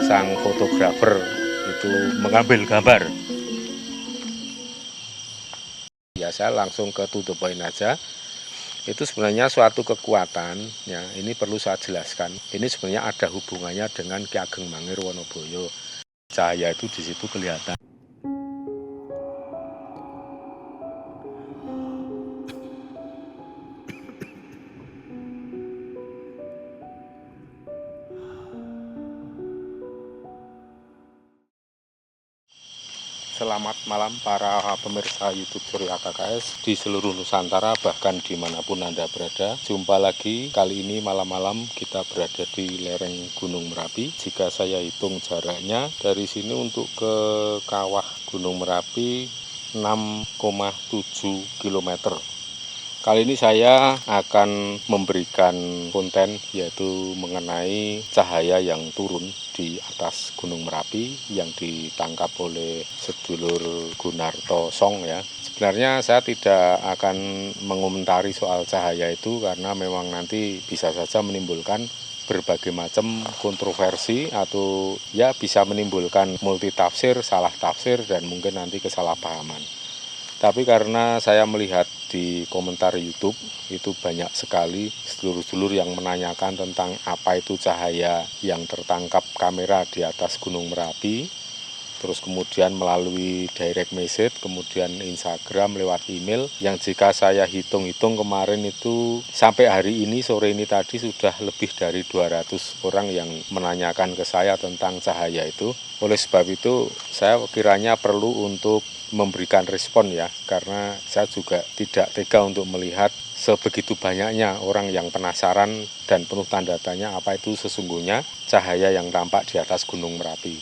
Sang fotografer itu mengambil gambar. Ya, saya langsung ke to the point aja. Itu sebenarnya suatu kekuatan, ya. Ini perlu saya jelaskan. Ini sebenarnya ada hubungannya dengan Ki Ageng Mangir Wonoboyo. Cahaya itu di situ kelihatan. Selamat malam para pemirsa YouTube Surya KKS di seluruh Nusantara, bahkan dimanapun Anda berada. Jumpa lagi, kali ini malam-malam kita berada di lereng Gunung Merapi. Jika saya hitung jaraknya dari sini untuk ke kawah Gunung Merapi 6,7 km. Kali ini saya akan memberikan konten yaitu mengenai cahaya yang turun di atas Gunung Merapi yang ditangkap oleh sedulur Gunarto Song ya. Sebenarnya saya tidak akan mengomentari soal cahaya itu karena memang nanti bisa saja menimbulkan berbagai macam kontroversi atau ya bisa menimbulkan multitafsir, salah tafsir dan mungkin nanti kesalahpahaman. Tapi karena saya melihat di komentar YouTube itu banyak sekali sedulur-sedulur yang menanyakan tentang apa itu cahaya yang tertangkap kamera di atas Gunung Merapi, terus kemudian melalui direct message, kemudian Instagram, lewat email, yang jika saya hitung-hitung kemarin itu sampai hari ini, sore ini tadi sudah lebih dari 200 orang yang menanyakan ke saya tentang cahaya itu. Oleh sebab itu saya kiranya perlu untuk memberikan respon ya, karena saya juga tidak tega untuk melihat sebegitu banyaknya orang yang penasaran dan penuh tanda tanya apa itu sesungguhnya cahaya yang tampak di atas Gunung Merapi.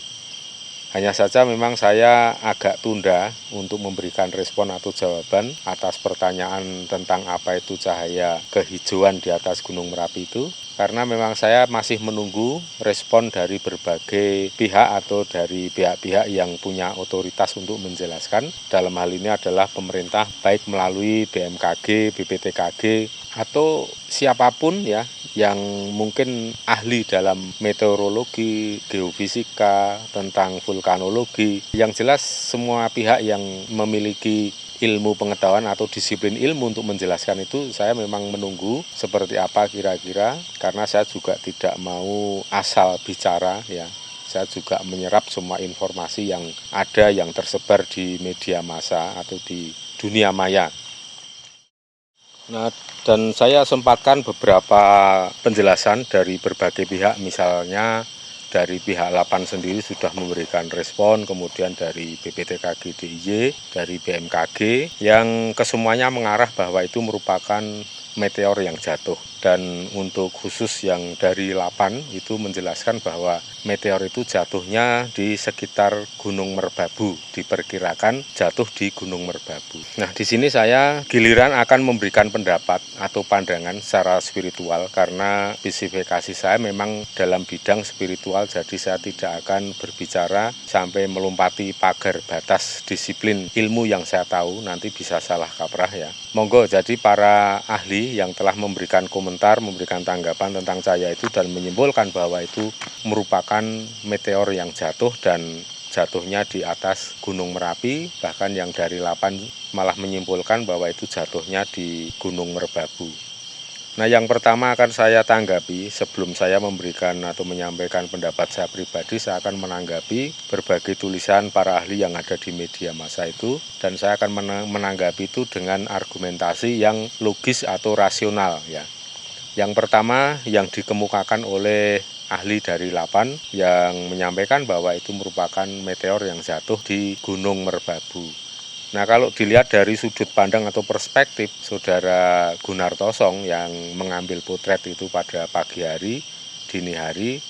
Hanya saja memang saya agak tunda untuk memberikan respon atau jawaban atas pertanyaan tentang apa itu cahaya kehijauan di atas Gunung Merapi itu, karena memang saya masih menunggu respon dari berbagai pihak atau dari pihak-pihak yang punya otoritas untuk menjelaskan. Dalam hal ini adalah pemerintah, baik melalui BMKG, BPTKG, atau siapapun ya yang mungkin ahli dalam meteorologi, geofisika, tentang vulkanologi. Yang jelas semua pihak yang memiliki ilmu pengetahuan atau disiplin ilmu untuk menjelaskan itu, saya memang menunggu seperti apa kira-kira, karena saya juga tidak mau asal bicara ya. Saya juga menyerap semua informasi yang ada yang tersebar di media massa atau di dunia maya. Nah, dan saya sempatkan beberapa penjelasan dari berbagai pihak, misalnya dari pihak Lapan sendiri sudah memberikan respon, kemudian dari BPTKG DIY, dari BMKG, yang kesemuanya mengarah bahwa itu merupakan meteor yang jatuh. Dan untuk khusus yang dari Lapan itu menjelaskan bahwa meteor itu jatuhnya di sekitar Gunung Merbabu, diperkirakan jatuh di Gunung Merbabu. Nah, di sini saya giliran akan memberikan pendapat atau pandangan secara spiritual, karena spesifikasi saya memang dalam bidang spiritual, jadi saya tidak akan berbicara sampai melompati pagar batas disiplin ilmu yang saya tahu, nanti bisa salah kaprah ya. Monggo, jadi para ahli yang telah memberikan komentar, memberikan tanggapan tentang cahaya itu dan menyimpulkan bahwa itu merupakan meteor yang jatuh dan jatuhnya di atas Gunung Merapi, bahkan yang dari Lapan malah menyimpulkan bahwa itu jatuhnya di Gunung Merbabu. Nah, yang pertama akan saya tanggapi sebelum saya memberikan atau menyampaikan pendapat saya pribadi, saya akan menanggapi berbagai tulisan para ahli yang ada di media massa itu, dan saya akan menanggapi itu dengan argumentasi yang logis atau rasional ya. Yang pertama yang dikemukakan oleh ahli dari Lapan yang menyampaikan bahwa itu merupakan meteor yang jatuh di Gunung Merbabu. Nah, kalau dilihat dari sudut pandang atau perspektif Saudara Gunarto Song yang mengambil potret itu pada pagi hari, dini hari,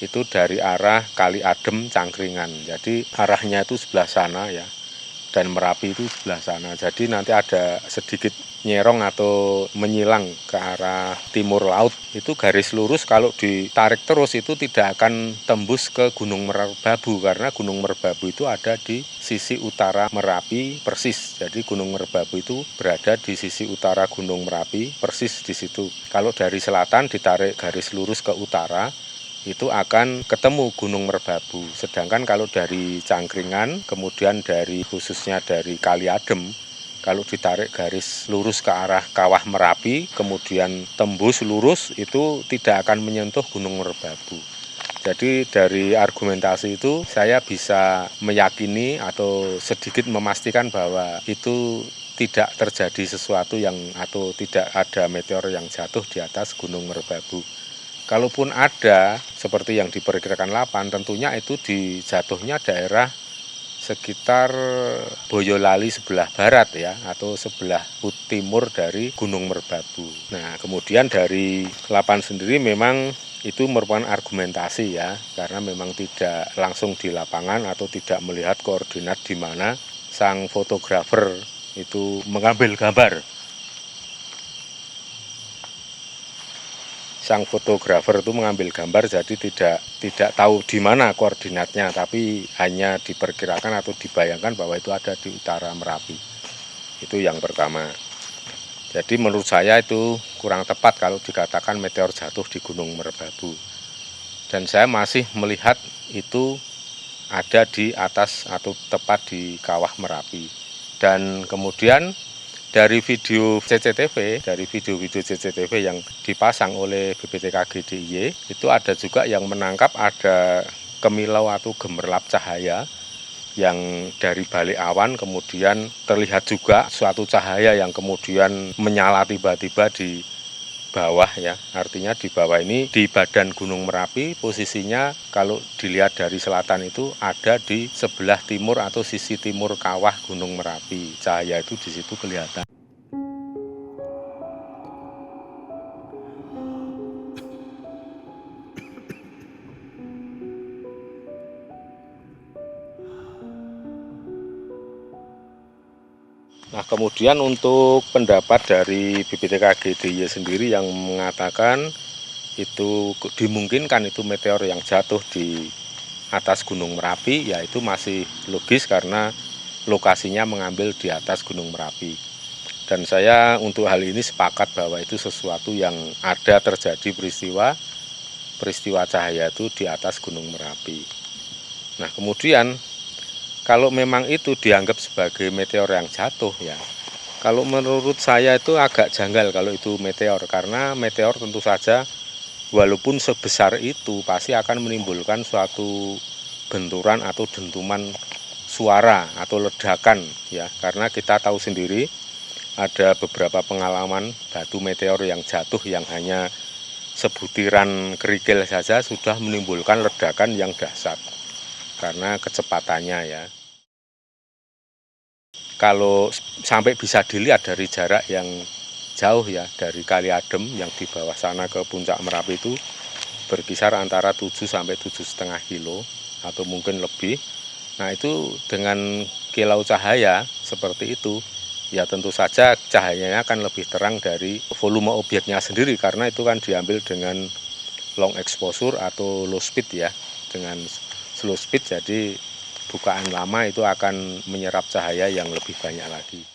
itu dari arah Kali Adem Cangkringan. Jadi arahnya itu sebelah sana ya, dan Merapi itu sebelah sana. Jadi nanti ada sedikit nyerong atau menyilang ke arah timur laut. Itu garis lurus kalau ditarik terus itu tidak akan tembus ke Gunung Merbabu, karena Gunung Merbabu itu ada di sisi utara Merapi persis. Jadi Gunung Merbabu itu berada di sisi utara Gunung Merapi persis di situ. Kalau dari selatan ditarik garis lurus ke utara itu akan ketemu Gunung Merbabu. Sedangkan kalau dari Cangkringan, kemudian khususnya dari Kali Adem, kalau ditarik garis lurus ke arah Kawah Merapi, kemudian tembus lurus, itu tidak akan menyentuh Gunung Merbabu. Jadi dari argumentasi itu saya bisa meyakini atau sedikit memastikan bahwa itu tidak terjadi sesuatu atau tidak ada meteor yang jatuh di atas Gunung Merbabu. Kalaupun ada, seperti yang diperkirakan Lapan, tentunya itu jatuhnya daerah sekitar Boyolali sebelah barat ya, atau sebelah timur dari Gunung Merbabu. Nah, kemudian dari Lapan sendiri memang itu merupakan argumentasi ya, karena memang tidak langsung di lapangan atau tidak melihat koordinat di mana sang fotografer itu mengambil gambar. Sang fotografer itu mengambil gambar, jadi tidak tahu di mana koordinatnya, tapi hanya diperkirakan atau dibayangkan bahwa itu ada di utara Merapi. Itu yang pertama. Jadi menurut saya itu kurang tepat kalau dikatakan meteor jatuh di Gunung Merbabu. Dan saya masih melihat itu ada di atas atau tepat di Kawah Merapi. Dan kemudian dari video video-video CCTV yang dipasang oleh BPTKG DIY, itu ada juga yang menangkap ada kemilau atau gemerlap cahaya yang dari balik awan, kemudian terlihat juga suatu cahaya yang kemudian menyala tiba-tiba di bawah ya. Artinya di bawah ini di badan Gunung Merapi, posisinya kalau dilihat dari selatan itu ada di sebelah timur atau sisi timur kawah Gunung Merapi. Cahaya itu di situ kelihatan. Nah, kemudian untuk pendapat dari BPTKG DIY sendiri yang mengatakan itu dimungkinkan itu meteor yang jatuh di atas Gunung Merapi, ya itu masih logis karena lokasinya mengambil di atas Gunung Merapi. Dan saya untuk hal ini sepakat bahwa itu sesuatu yang ada terjadi peristiwa cahaya itu di atas Gunung Merapi. Nah, kemudian kalau memang itu dianggap sebagai meteor yang jatuh ya, kalau menurut saya itu agak janggal kalau itu meteor, karena meteor tentu saja walaupun sebesar itu pasti akan menimbulkan suatu benturan atau dentuman suara atau ledakan ya, karena kita tahu sendiri ada beberapa pengalaman batu meteor yang jatuh yang hanya sebutiran kerikil saja sudah menimbulkan ledakan yang dahsyat karena kecepatannya ya. Kalau sampai bisa dilihat dari jarak yang jauh ya, dari Kali Adem yang di bawah sana ke puncak Merapi itu berkisar antara 7 sampai 7,5 kilo atau mungkin lebih. Nah, itu dengan kilau cahaya seperti itu ya, tentu saja cahayanya akan lebih terang dari volume objeknya sendiri, karena itu kan diambil dengan long exposure atau low speed ya. Dengan slow speed jadi bukaan lama itu akan menyerap cahaya yang lebih banyak lagi.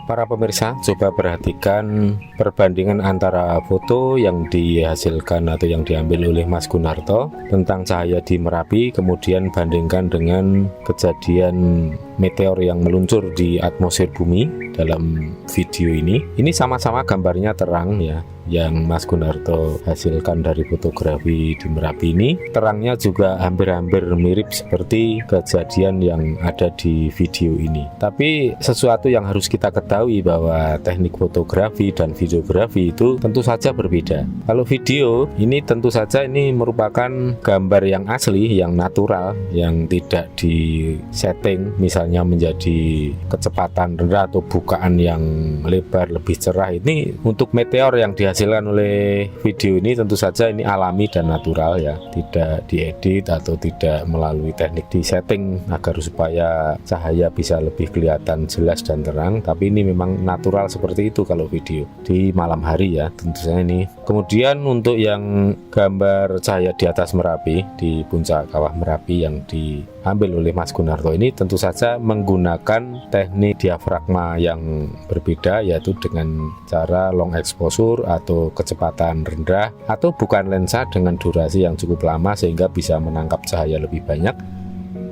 Para pemirsa, coba perhatikan perbandingan antara foto yang dihasilkan atau yang diambil oleh Mas Gunarto tentang cahaya di Merapi, kemudian bandingkan dengan kejadian meteor yang meluncur di atmosfer bumi dalam video ini. Ini sama-sama gambarnya terang ya, yang Mas Gunarto hasilkan dari fotografi di Merapi ini. Terangnya juga hampir-hampir mirip seperti kejadian yang ada di video ini. Tapi sesuatu yang harus kita ketahui bahwa teknik fotografi dan videografi itu tentu saja berbeda. Kalau video ini tentu saja ini merupakan gambar yang asli, yang natural, yang tidak disetting misalnya menjadi kecepatan rendah atau bukaan yang lebar lebih cerah. Ini untuk meteor yang dihasilkan dihasilkan oleh video ini tentu saja ini alami dan natural ya, tidak diedit atau tidak melalui teknik di setting agar supaya cahaya bisa lebih kelihatan jelas dan terang, tapi ini memang natural seperti itu kalau video di malam hari ya tentu saja ini. Kemudian untuk yang gambar cahaya di atas Merapi, di puncak kawah Merapi yang diambil oleh Mas Gunarto ini tentu saja menggunakan teknik diafragma yang berbeda, yaitu dengan cara long exposure atau kecepatan rendah, atau bukan lensa dengan durasi yang cukup lama sehingga bisa menangkap cahaya lebih banyak.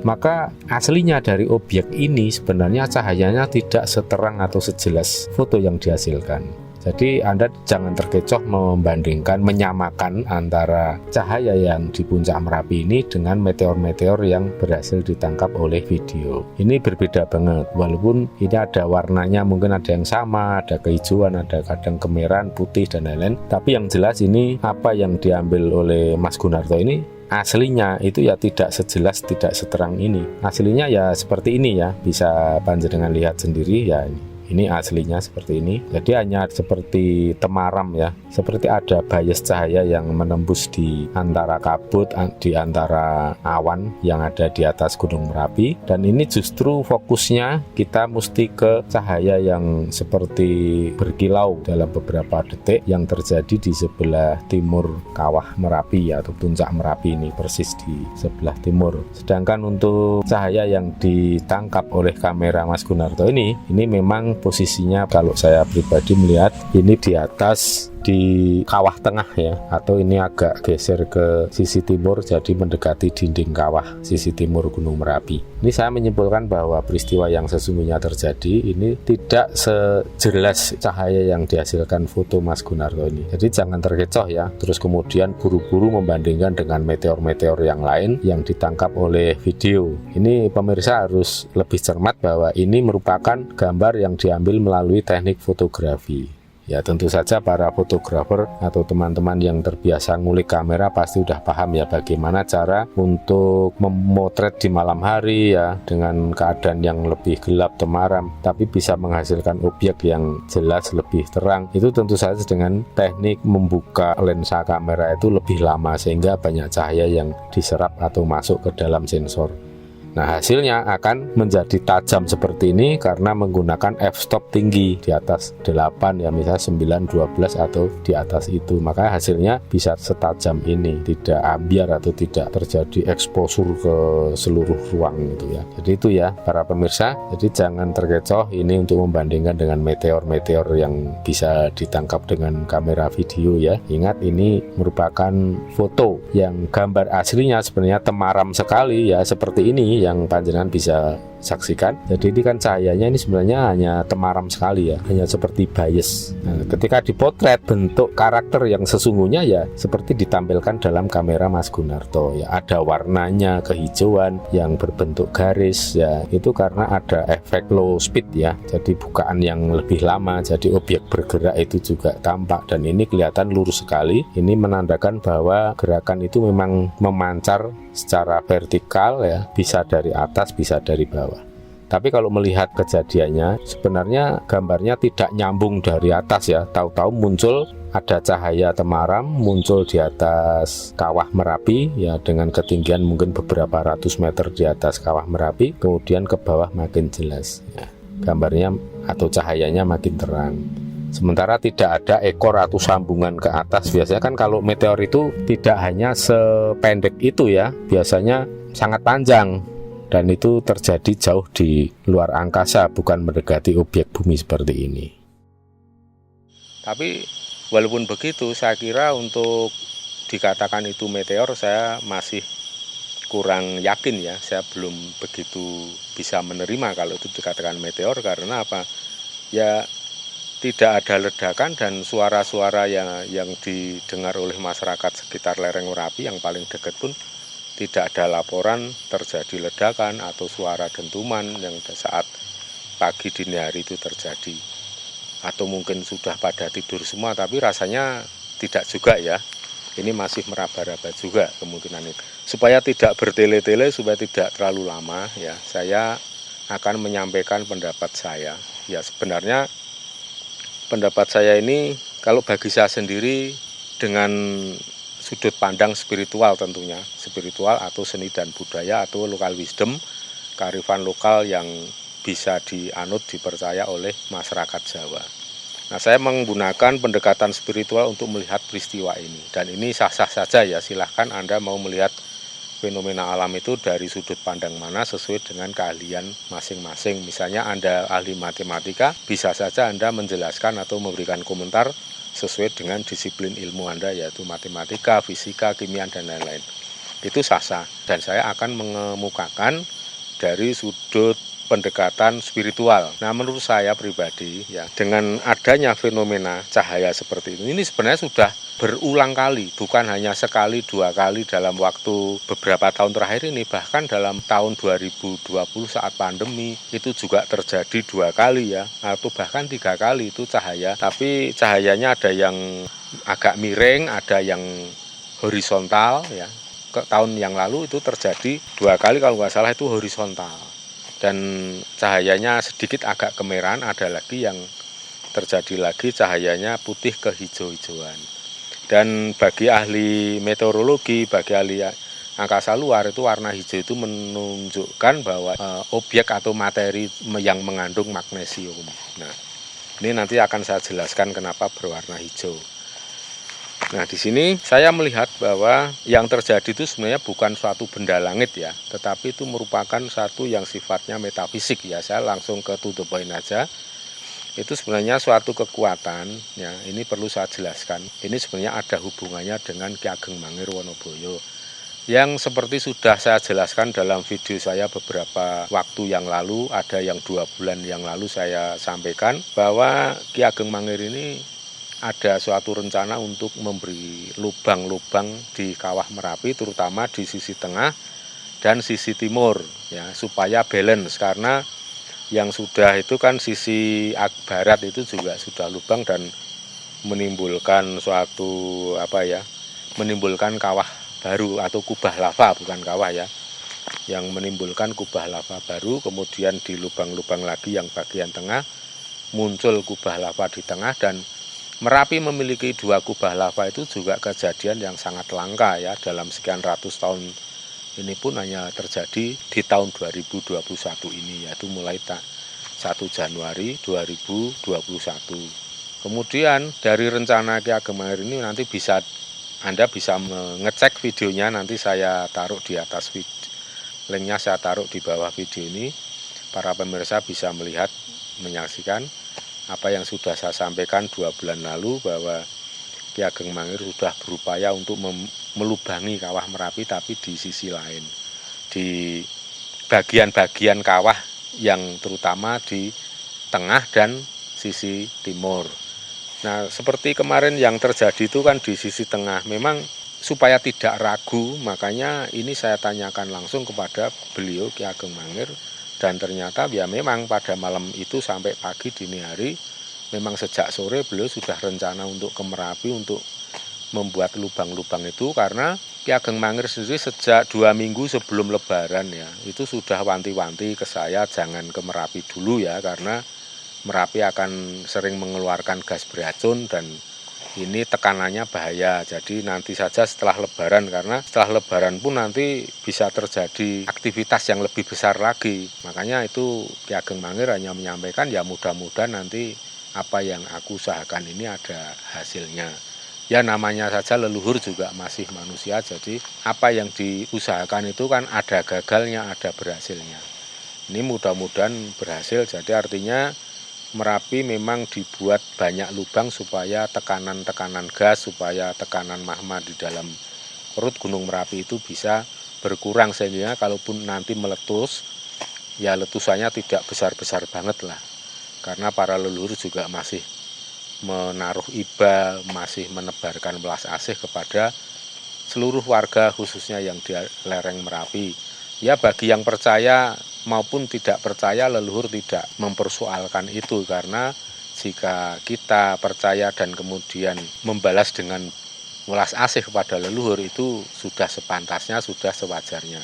Maka aslinya dari objek ini sebenarnya cahayanya tidak seterang atau sejelas foto yang dihasilkan. Jadi Anda jangan terkecoh membandingkan, menyamakan antara cahaya yang di puncak Merapi ini dengan meteor-meteor yang berhasil ditangkap oleh video. Ini berbeda banget, walaupun ini ada warnanya, mungkin ada yang sama, ada kehijauan, ada kadang kemerahan, putih, dan lain-lain. Tapi yang jelas ini apa yang diambil oleh Mas Gunarto ini aslinya itu ya tidak sejelas, tidak seterang ini. Aslinya ya seperti ini ya, bisa panjenengan lihat sendiri ya ini aslinya seperti ini. Jadi hanya seperti temaram ya, seperti ada bias cahaya yang menembus di antara kabut, di antara awan yang ada di atas Gunung Merapi. Dan ini justru fokusnya kita mesti ke cahaya yang seperti berkilau dalam beberapa detik yang terjadi di sebelah timur kawah Merapi atau puncak Merapi ini, persis di sebelah timur. Sedangkan untuk cahaya yang ditangkap oleh kamera Mas Gunarto ini memang posisinya kalau saya pribadi melihat ini di atas, di kawah tengah ya, atau ini agak geser ke sisi timur, jadi mendekati dinding kawah sisi timur Gunung Merapi. Ini saya menyimpulkan bahwa peristiwa yang sesungguhnya terjadi ini tidak sejelas cahaya yang dihasilkan foto Mas Gunarto ini. Jadi jangan terkecoh ya, terus kemudian buru-buru membandingkan dengan meteor-meteor yang lain yang ditangkap oleh video. Ini pemirsa harus lebih cermat bahwa ini merupakan gambar yang diambil melalui teknik fotografi. Ya tentu saja para fotografer atau teman-teman yang terbiasa ngulik kamera pasti udah paham ya bagaimana cara untuk memotret di malam hari ya, dengan keadaan yang lebih gelap temaram tapi bisa menghasilkan objek yang jelas lebih terang. Itu tentu saja dengan teknik membuka lensa kamera itu lebih lama sehingga banyak cahaya yang diserap atau masuk ke dalam sensor. Nah hasilnya akan menjadi tajam seperti ini karena menggunakan f-stop tinggi di atas 8 ya, misalnya 9, 12 atau di atas itu, maka hasilnya bisa setajam ini, tidak ambiar atau tidak terjadi exposure ke seluruh ruang gitu ya. Jadi itu ya para pemirsa, jadi jangan terkecoh ini untuk membandingkan dengan meteor-meteor yang bisa ditangkap dengan kamera video ya. Ingat ini merupakan foto yang gambar aslinya sebenarnya temaram sekali ya, seperti ini yang panjenengan bisa saksikan. Jadi ini kan cahayanya ini sebenarnya hanya temaram sekali ya, hanya seperti bias. Nah, ketika dipotret bentuk karakter yang sesungguhnya ya seperti ditampilkan dalam kamera Mas Gunarto ya, ada warnanya kehijauan yang berbentuk garis ya, itu karena ada efek low speed ya, jadi bukaan yang lebih lama, jadi objek bergerak itu juga tampak dan ini kelihatan lurus sekali. Ini menandakan bahwa gerakan itu memang memancar secara vertikal ya, bisa dari atas bisa dari bawah. Tapi kalau melihat kejadiannya sebenarnya gambarnya tidak nyambung dari atas ya, tahu-tahu muncul ada cahaya temaram muncul di atas kawah Merapi ya, dengan ketinggian mungkin beberapa ratus meter di atas kawah Merapi, kemudian ke bawah makin jelas ya, gambarnya atau cahayanya makin terang. Sementara tidak ada ekor atau sambungan ke atas. Biasanya kan kalau meteor itu tidak hanya sependek itu ya, biasanya sangat panjang. Dan itu terjadi jauh di luar angkasa, bukan mendekati objek bumi seperti ini. Tapi walaupun begitu, saya kira untuk dikatakan itu meteor, saya masih kurang yakin ya. Saya belum begitu bisa menerima kalau itu dikatakan meteor. Karena apa? Ya tidak ada ledakan dan suara-suara yang didengar oleh masyarakat sekitar lereng Merapi yang paling dekat pun tidak ada laporan terjadi ledakan atau suara dentuman yang saat pagi dini hari itu terjadi. Atau mungkin sudah pada tidur semua, tapi rasanya tidak juga ya. Ini masih meraba-raba juga kemungkinan itu. Supaya tidak bertele-tele, supaya tidak terlalu lama ya, saya akan menyampaikan pendapat saya. Ya sebenarnya pendapat saya ini Kalau bagi saya sendiri dengan sudut pandang spiritual tentunya, spiritual atau seni dan budaya atau local wisdom, kearifan lokal yang bisa dianut dipercaya oleh masyarakat Jawa. Nah, saya menggunakan pendekatan spiritual untuk melihat peristiwa ini dan ini sah-sah saja ya, silahkan Anda mau melihat fenomena alam itu dari sudut pandang mana sesuai dengan keahlian masing-masing. Misalnya Anda ahli matematika, bisa saja Anda menjelaskan atau memberikan komentar sesuai dengan disiplin ilmu Anda, yaitu matematika, fisika, kimia, dan lain-lain. Itu sah-sah dan saya akan mengemukakan dari sudut pendekatan spiritual. Nah, menurut saya pribadi ya, dengan adanya fenomena cahaya seperti ini sebenarnya sudah berulang kali, bukan hanya sekali dua kali dalam waktu beberapa tahun terakhir ini, bahkan dalam tahun 2020 saat pandemi itu juga terjadi dua kali ya, atau bahkan tiga kali itu cahaya, tapi cahayanya ada yang agak miring, ada yang horizontal ya. Ke tahun yang lalu itu terjadi dua kali kalau nggak salah itu horizontal. Dan cahayanya sedikit agak kemerahan, ada lagi yang terjadi lagi cahayanya putih kehijau-hijauan. Dan bagi ahli meteorologi, bagi ahli angkasa luar itu warna hijau itu menunjukkan bahwa objek atau materi yang mengandung magnesium. Nah, ini nanti akan saya jelaskan kenapa berwarna hijau. Nah, di sini saya melihat bahwa yang terjadi itu sebenarnya bukan suatu benda langit ya, tetapi itu merupakan satu yang sifatnya metafisik ya. Saya langsung ke to the point aja. Itu sebenarnya suatu kekuatan ya, ini perlu saya jelaskan. Ini sebenarnya ada hubungannya dengan Ki Ageng Mangir Wonoboyo. Yang seperti sudah saya jelaskan dalam video saya beberapa waktu yang lalu, ada yang 2 bulan yang lalu saya sampaikan bahwa Ki Ageng Mangir ini ada suatu rencana untuk memberi lubang-lubang di kawah Merapi, terutama di sisi tengah dan sisi timur ya, supaya balance, karena yang sudah itu kan sisi barat itu juga sudah lubang dan menimbulkan suatu menimbulkan kawah baru atau kubah lava, bukan kawah ya, yang menimbulkan kubah lava baru, kemudian di lubang-lubang lagi yang bagian tengah muncul kubah lava di tengah. Dan Merapi memiliki dua kubah lava itu juga kejadian yang sangat langka ya, dalam sekian ratus tahun ini pun hanya terjadi di tahun 2021 ini, yaitu mulai 1 Januari 2021. Kemudian dari rencana Ki Ageng Mangir ini nanti Anda bisa mengecek videonya, nanti saya taruh di atas linknya saya taruh di bawah video ini. Para pemirsa bisa melihat, menyaksikan apa yang sudah saya sampaikan 2 bulan lalu, bahwa Ki Ageng Mangir sudah berupaya untuk melubangi kawah Merapi, tapi di sisi lain, di bagian-bagian kawah yang terutama di tengah dan sisi timur. Nah, seperti kemarin yang terjadi itu kan di sisi tengah, memang supaya tidak ragu, makanya ini saya tanyakan langsung kepada beliau Ki Ageng Mangir. Dan ternyata ya memang pada malam itu sampai pagi dini hari, memang sejak sore beliau sudah rencana untuk ke Merapi untuk membuat lubang-lubang itu, karena Ki Ageng Mangir sendiri sejak 2 minggu sebelum Lebaran ya, itu sudah wanti-wanti ke saya jangan ke Merapi dulu ya, karena Merapi akan sering mengeluarkan gas beracun dan ini tekanannya bahaya. Jadi nanti saja setelah Lebaran, karena setelah Lebaran pun nanti bisa terjadi aktivitas yang lebih besar lagi. Makanya itu Ki Ageng Mangir hanya menyampaikan ya mudah-mudahan nanti apa yang aku usahakan ini ada hasilnya. Ya namanya saja leluhur juga masih manusia, jadi apa yang diusahakan itu kan ada gagalnya, ada berhasilnya. Ini mudah-mudahan berhasil, jadi artinya Merapi memang dibuat banyak lubang supaya tekanan-tekanan gas, supaya tekanan magma di dalam perut Gunung Merapi itu bisa berkurang, sehingga kalaupun nanti meletus, ya letusannya tidak besar-besar banget lah. Karena para leluhur juga masih menaruh iba, masih menebarkan welas asih kepada seluruh warga khususnya yang di lereng Merapi. Ya bagi yang percaya maupun tidak percaya, leluhur tidak mempersoalkan itu, karena jika kita percaya dan kemudian membalas dengan welas asih kepada leluhur, itu sudah sepantasnya, sudah sewajarnya.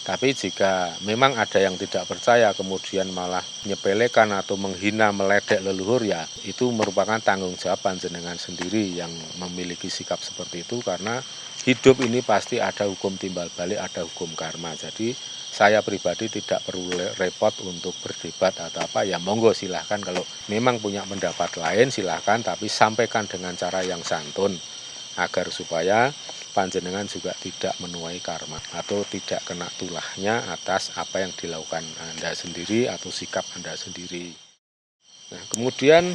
Tapi jika memang ada yang tidak percaya kemudian malah menyepelekan atau menghina meledek leluhur, ya itu merupakan tanggung jawab panjenengan sendiri yang memiliki sikap seperti itu, karena hidup ini pasti ada hukum timbal balik, ada hukum karma. Jadi saya pribadi tidak perlu repot untuk berdebat atau apa, ya monggo silahkan, kalau memang punya pendapat lain silahkan, tapi sampaikan dengan cara yang santun agar supaya panjenengan juga tidak menuai karma atau tidak kena tulahnya atas apa yang dilakukan Anda sendiri atau sikap Anda sendiri. Nah, kemudian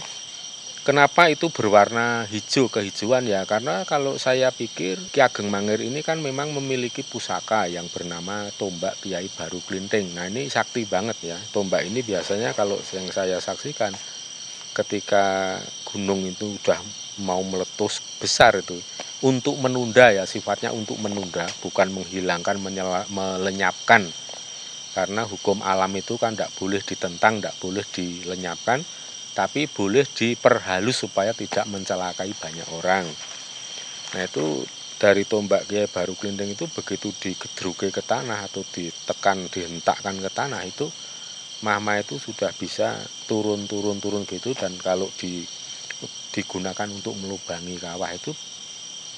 kenapa itu berwarna hijau kehijauan, ya karena kalau saya pikir Ki Ageng Mangir ini kan memang memiliki pusaka yang bernama tombak Kiai Baru Klinting. Nah, ini sakti banget ya. Tombak ini biasanya kalau yang saya saksikan ketika gunung itu udah mau meletus besar, itu untuk menunda, ya sifatnya untuk menunda, bukan menghilangkan, melenyapkan, karena hukum alam itu kan tidak boleh ditentang, tidak boleh dilenyapkan, tapi boleh diperhalus supaya tidak mencelakai banyak orang. Nah, itu dari tombak Kiai Baru Klinting itu begitu digedruke ke tanah atau ditekan, dihentakkan ke tanah, itu mahma itu sudah bisa turun gitu, dan kalau digunakan untuk melubangi kawah itu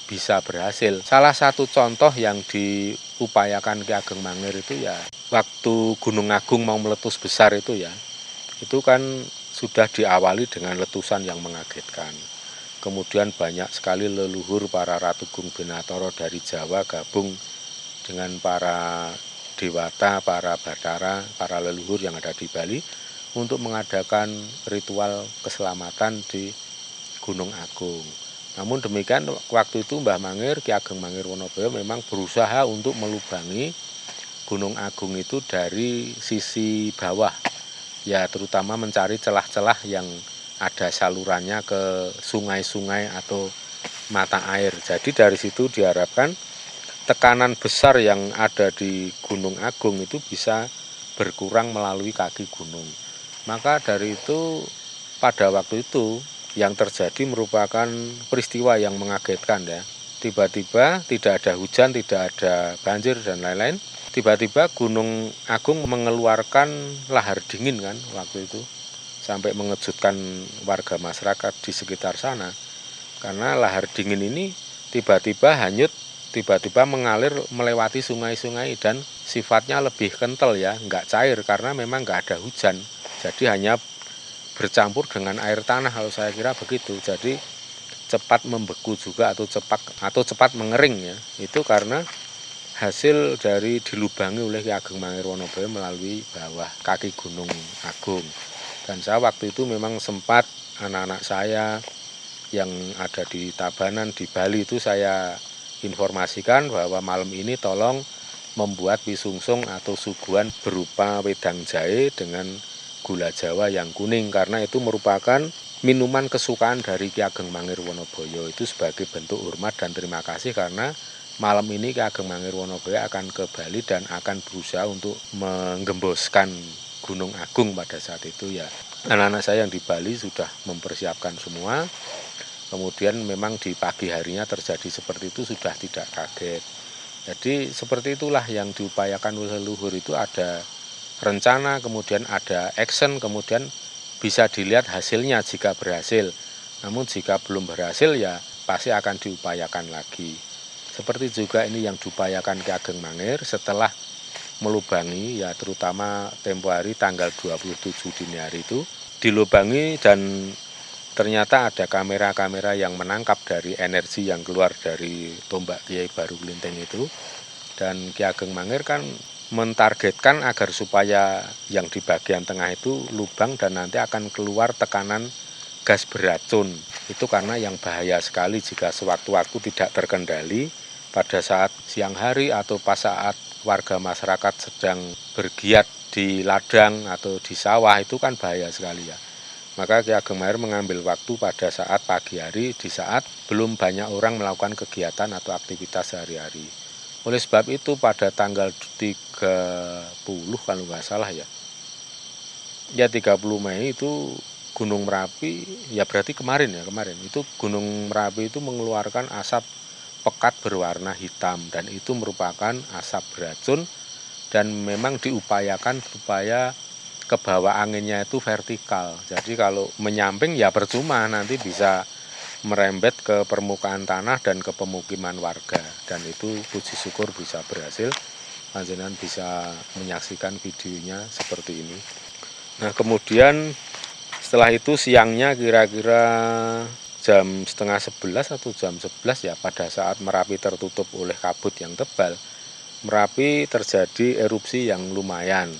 bisa berhasil. Salah satu contoh yang diupayakan Ki Ageng Mangir itu ya waktu Gunung Agung mau meletus besar itu ya, itu kan sudah diawali dengan letusan yang mengagetkan. Kemudian banyak sekali leluhur para Ratu Gung Binathara dari Jawa gabung dengan para dewata, para batara, para leluhur yang ada di Bali untuk mengadakan ritual keselamatan di Gunung Agung. Namun demikian waktu itu Mbah Mangir, Ki Ageng Mangir Wonoboyo memang berusaha untuk melubangi Gunung Agung itu dari sisi bawah, ya terutama mencari celah-celah yang ada salurannya ke sungai-sungai atau mata air. Jadi dari situ diharapkan tekanan besar yang ada di Gunung Agung itu bisa berkurang melalui kaki gunung. Maka dari itu pada waktu itu yang terjadi merupakan peristiwa yang mengagetkan ya. Tiba-tiba tidak ada hujan, tidak ada banjir dan lain-lain. Tiba-tiba Gunung Agung mengeluarkan lahar dingin kan waktu itu, sampai mengejutkan warga masyarakat di sekitar sana. Karena lahar dingin ini tiba-tiba hanyut, tiba-tiba mengalir melewati sungai-sungai dan sifatnya lebih kental ya, nggak cair karena memang nggak ada hujan. Jadi hanya bercampur dengan air tanah, kalau saya kira begitu. Jadi cepat membeku juga atau cepat mengering ya. Itu karena hasil dari dilubangi oleh Ki Ageng Mangir Wonoboyo melalui bawah kaki Gunung Agung. Dan saya waktu itu memang sempat anak-anak saya yang ada di Tabanan di Bali itu saya informasikan bahwa malam ini tolong membuat pisungsung atau suguhan berupa wedang jahe dengan gula Jawa yang kuning, karena itu merupakan minuman kesukaan dari Ki Ageng Mangir Wonoboyo. Itu sebagai bentuk hormat dan terima kasih karena malam ini Ki Ageng Mangir Wonoboyo akan ke Bali dan akan berusaha untuk menggemboskan Gunung Agung pada saat itu ya. Anak-anak saya yang di Bali sudah mempersiapkan semua. Kemudian memang di pagi harinya terjadi seperti itu sudah tidak kaget. Jadi seperti itulah yang diupayakan oleh leluhur, itu ada rencana, kemudian ada action, kemudian bisa dilihat hasilnya jika berhasil. Namun jika belum berhasil ya pasti akan diupayakan lagi. Seperti juga ini yang diupayakan Ki Ageng Mangir setelah melubangi ya, terutama tempo hari tanggal 27 dini hari itu dilubangi dan ternyata ada kamera-kamera yang menangkap dari energi yang keluar dari tombak Kiai Baru Klinting itu. Dan Ki Ageng Mangir kan mentargetkan agar supaya yang di bagian tengah itu lubang dan nanti akan keluar tekanan gas beracun. Itu karena yang bahaya sekali jika sewaktu-waktu tidak terkendali pada saat siang hari atau pas saat warga masyarakat sedang bergiat di ladang atau di sawah, itu kan bahaya sekali ya. Maka Ki Ageng Mangir mengambil waktu pada saat pagi hari, di saat belum banyak orang melakukan kegiatan atau aktivitas sehari-hari. Oleh sebab itu pada tanggal 30 kalau nggak salah ya 30 Mei itu Gunung Merapi, ya berarti kemarin itu Gunung Merapi itu mengeluarkan asap pekat berwarna hitam, dan itu merupakan asap beracun dan memang diupayakan supaya ke bawah anginnya itu vertikal. Jadi kalau menyamping ya percuma, nanti bisa merembet ke permukaan tanah dan ke pemukiman warga, dan itu puji syukur bisa berhasil. Panjenengan bisa menyaksikan videonya seperti ini. Nah, kemudian setelah itu siangnya kira-kira jam setengah 11 atau jam 11 ya, pada saat Merapi tertutup oleh kabut yang tebal, Merapi terjadi erupsi yang lumayan.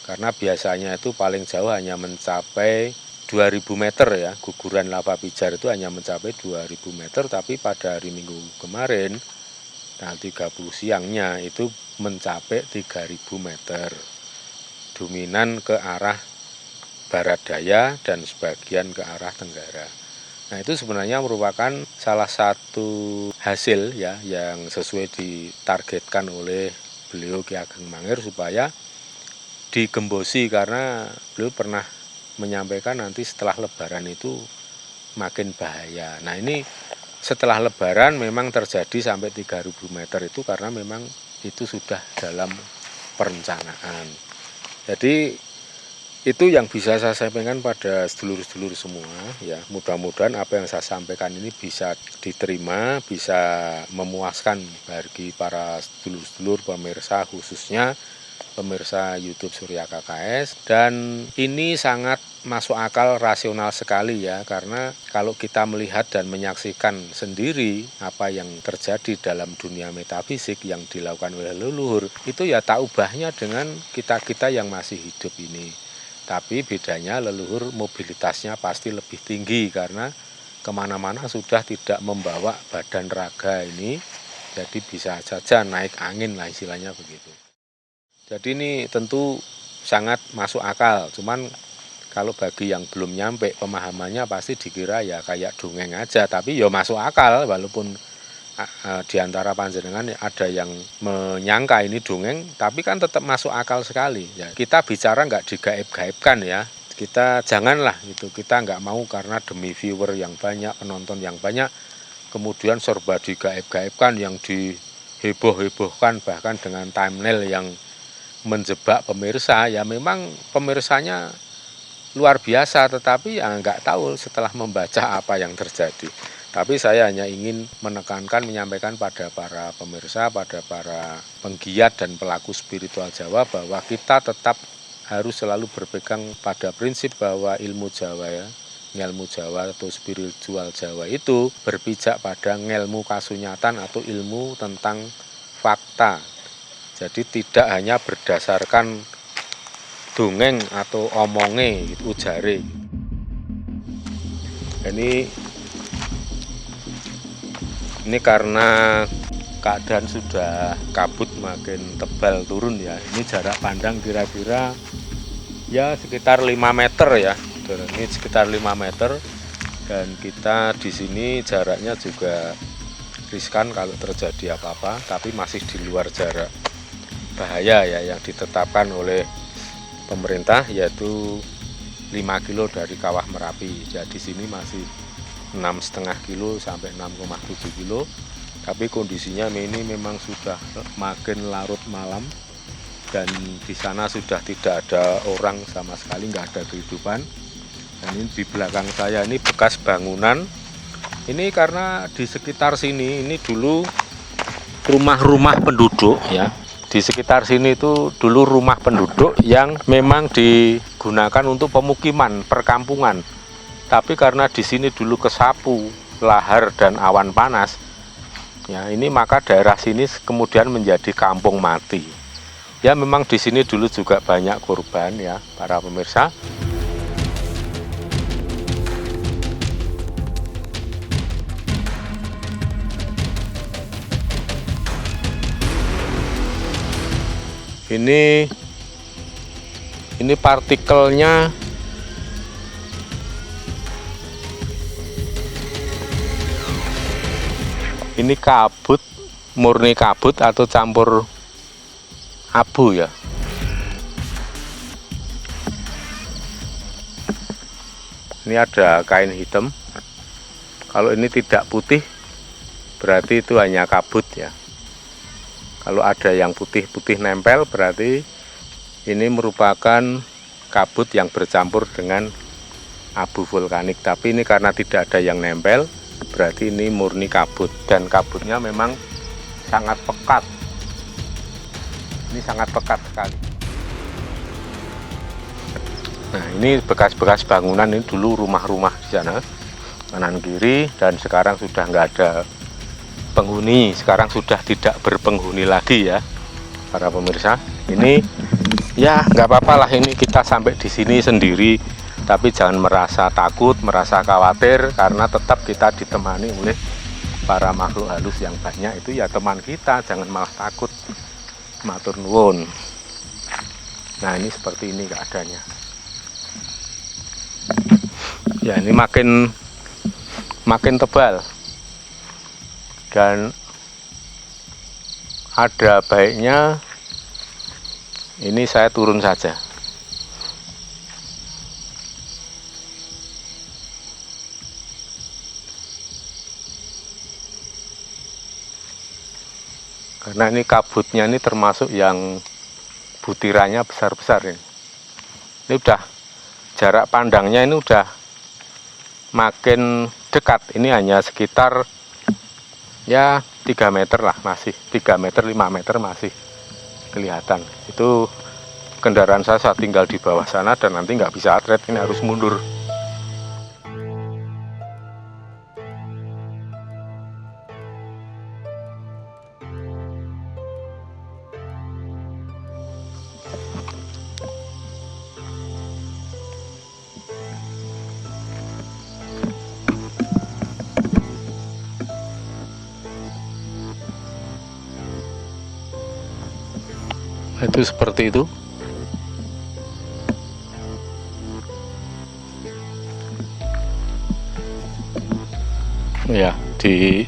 Karena biasanya itu paling jauh hanya mencapai 2000 meter ya, guguran lava pijar itu hanya mencapai 2000 meter, tapi pada hari Minggu kemarin, tanggal 30 siangnya itu mencapai 3000 meter. Dominan ke arah barat daya dan sebagian ke arah tenggara. Nah, itu sebenarnya merupakan salah satu hasil ya yang sesuai ditargetkan oleh beliau Ki Ageng Mangir supaya digembosi, karena beliau pernah menyampaikan nanti setelah lebaran itu makin bahaya. Nah, ini setelah lebaran memang terjadi sampai 3000 meter itu karena memang itu sudah dalam perencanaan. Jadi itu yang bisa saya sampaikan pada sedulur-sedulur semua ya. Mudah-mudahan apa yang saya sampaikan ini bisa diterima, bisa memuaskan bagi para sedulur-sedulur pemirsa, khususnya pemirsa YouTube Surya KKS, dan ini sangat masuk akal, rasional sekali ya, karena kalau kita melihat dan menyaksikan sendiri apa yang terjadi dalam dunia metafisik yang dilakukan oleh leluhur, itu ya tak ubahnya dengan kita-kita yang masih hidup ini. Tapi bedanya leluhur mobilitasnya pasti lebih tinggi karena kemana-mana sudah tidak membawa badan raga ini, jadi bisa saja naik angin lah istilahnya begitu. Jadi ini tentu sangat masuk akal, cuman kalau bagi yang belum nyampe pemahamannya pasti dikira ya kayak dongeng aja, tapi ya masuk akal walaupun di antara panjenengan ada yang menyangka ini dongeng, tapi kan tetap masuk akal sekali. Ya, kita bicara nggak digaib-gaibkan ya, kita janganlah gitu, kita nggak mau karena demi viewer yang banyak, penonton yang banyak, kemudian serba digaib-gaibkan, yang diheboh-hebohkan bahkan dengan thumbnail yang menjebak pemirsa. Ya memang pemirsanya luar biasa, tetapi ya nggak tahu setelah membaca apa yang terjadi. Tapi saya hanya ingin menekankan, menyampaikan pada para pemirsa, pada para penggiat dan pelaku spiritual Jawa bahwa kita tetap harus selalu berpegang pada prinsip bahwa ilmu Jawa ya, ngelmu Jawa atau spiritual Jawa itu berpijak pada ngelmu kasunyatan atau ilmu tentang fakta. Jadi tidak hanya berdasarkan dongeng atau omonge gitu, ujare. Ini karena keadaan sudah kabut makin tebal turun ya. Ini jarak pandang kira-kira ya sekitar 5 meter ya. Ini sekitar 5 meter, dan kita di sini jaraknya juga riskan kalau terjadi apa-apa, tapi masih di luar jarak bahaya ya yang ditetapkan oleh pemerintah, yaitu 5 kilo dari kawah Merapi. Jadi sini masih 6,5 kilo sampai 6,7 kilo. Tapi kondisinya ini memang sudah makin larut malam, dan di sana sudah tidak ada orang sama sekali, nggak ada kehidupan. Dan ini di belakang saya ini bekas bangunan. Ini karena di sekitar sini ini dulu rumah-rumah penduduk ya. Di sekitar sini itu dulu rumah penduduk yang memang digunakan untuk pemukiman, perkampungan. Tapi karena di sini dulu kesapu lahar dan awan panas, ya ini maka daerah sini kemudian menjadi kampung mati. Ya memang di sini dulu juga banyak korban ya, para pemirsa. Ini partikelnya ini kabut, murni kabut atau campur abu ya. Ini ada kain hitam. Kalau ini tidak putih berarti itu hanya kabut ya. Kalau ada yang putih-putih nempel berarti ini merupakan kabut yang bercampur dengan abu vulkanik. Tapi ini karena tidak ada yang nempel, berarti ini murni kabut. Dan kabutnya memang sangat pekat. Ini sangat pekat sekali. Nah, ini bekas-bekas bangunan, ini dulu rumah-rumah di sana, kanan kiri, dan sekarang sudah nggak ada penghuni. Sekarang sudah tidak berpenghuni lagi ya, para pemirsa. Ini ya nggak apa-apa lah, ini kita sampai di sini sendiri, tapi jangan merasa takut, merasa khawatir, karena tetap kita ditemani oleh para makhluk halus yang banyak. Itu ya teman kita, jangan malah takut. Matur nuwun. Nah, ini seperti ini keadaannya. Ya, ini makin tebal. Dan ada baiknya ini saya turun saja. Karena ini kabutnya ini termasuk yang butirannya besar-besar ini. Ini udah jarak pandangnya ini udah makin dekat. Ini hanya sekitar ya 3 meter lah, masih 3 meter 5 meter masih kelihatan. Itu kendaraan saya tinggal di bawah sana dan nanti nggak bisa atret, ini harus mundur. Itu seperti itu. Ya, di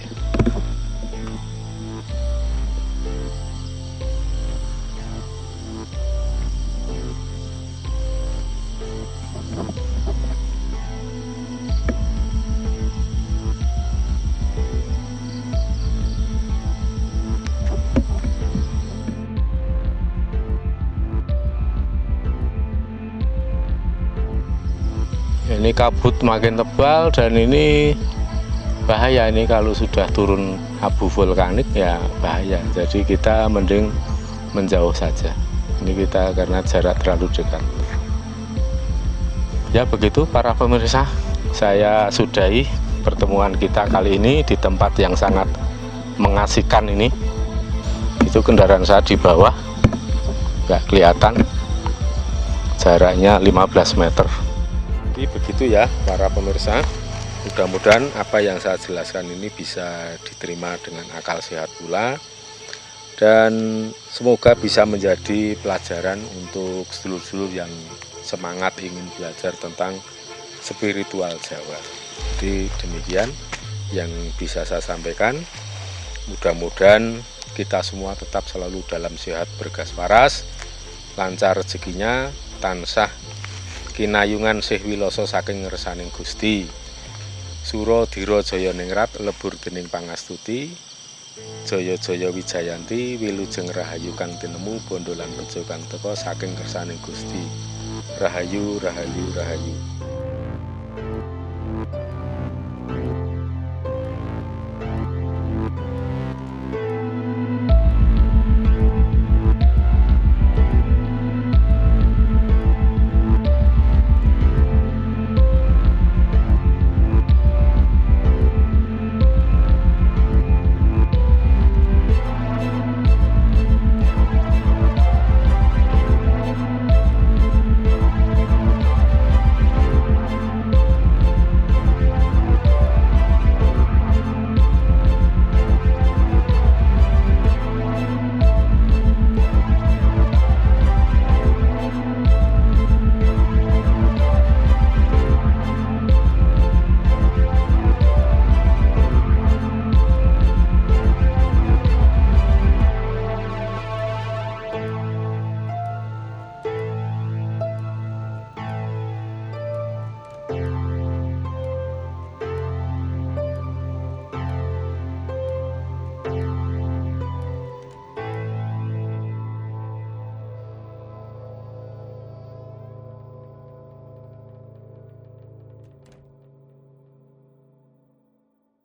ini kabut makin tebal dan ini bahaya. Ini kalau sudah turun abu vulkanik ya bahaya. Jadi kita mending menjauh saja. Ini kita karena jarak terlalu dekat. Ya begitu para pemirsa, saya sudahi pertemuan kita kali ini di tempat yang sangat mengasihkan ini. Itu kendaraan saya di bawah, nggak kelihatan, jaraknya 15 meter. Jadi begitu ya para pemirsa, mudah-mudahan apa yang saya jelaskan ini bisa diterima dengan akal sehat pula, dan semoga bisa menjadi pelajaran untuk sedulur-sedulur yang semangat ingin belajar tentang spiritual Jawa. Jadi demikian yang bisa saya sampaikan. Mudah-mudahan kita semua tetap selalu dalam sehat bergas waras, lancar rezekinya, tansah kinayungan sih wiloso saking ngersaning Gusti. Sura dira jaya ningrat lebur dening pangastuti. Jaya-jaya wijayanti wilujeng rahayu kang tinemu bondo lan bejo kang teka saking ngersaning Gusti. Rahayu, rahayu, rahayu.